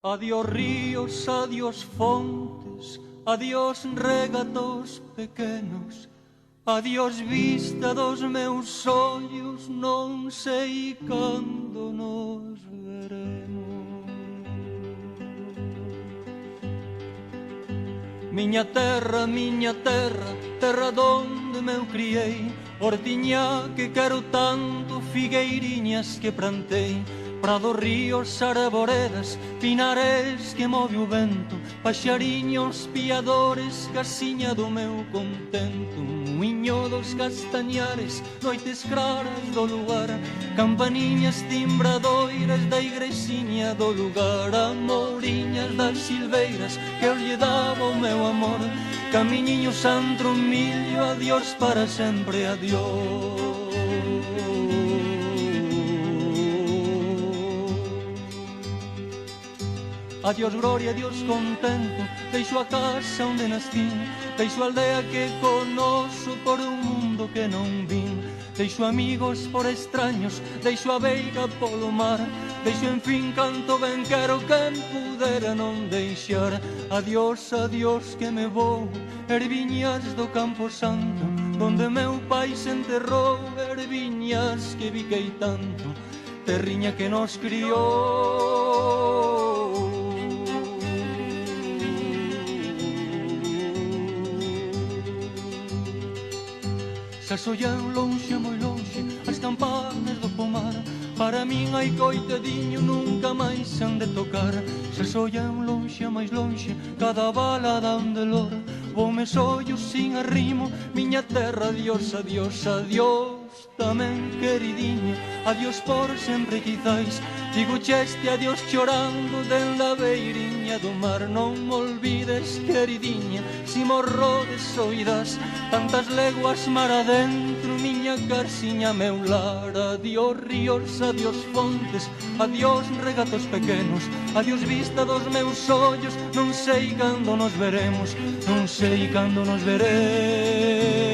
Adiós ríos, adiós fontes, adiós regatos pequenos, adiós vista dos meus ollos, non sei cando nos veremos. Miña terra, terra donde me criei, hortiña que quero tanto, figueiriñas que plantei, prados, ríos, arboredas, pinares que move o vento, paxariños, piadores, casiña do meu contento, muiño dos castañares, noites claras do lugar, campaniñas timbradoiras da igrexiña do lugar, amoriñas das silveiras que eu lle daba o meu amor, camiñiño Sandro Millo, adiós para sempre, adiós. Adiós gloria, adiós contento, deixo a casa onde nastín, deixo a aldea que conoso por un mundo que non vin, deixo amigos por extraños, deixo a veiga polo mar, deixo en fin canto ben quero quen pudera non deixar. Adiós, adiós que me vou, erviñas do Campo Santo, donde meu pai se enterrou, erviñas que biquei tanto, terriña que nos criou. Se sollán lonxe, moi lonxe, as campanas do pomar, para min hai coitadiño, nunca máis han de tocar. Se sollán lonxe, máis lonxe, cada bala dá un dolor, voume sollos sin arrimo, miña terra, adiós, adiós, adiós. Tamén queridinha, adiós por sempre quizais, digo este adiós chorando den la beiriña do mar. Non me olvides queridinha, si morro desoirás, tantas leguas mar adentro, miña carsiña meu lar. Adiós ríos, adiós fontes, adiós regatos pequenos, adiós vista dos meus ollos, non sei cando nos veremos, non sei cando nos veremos.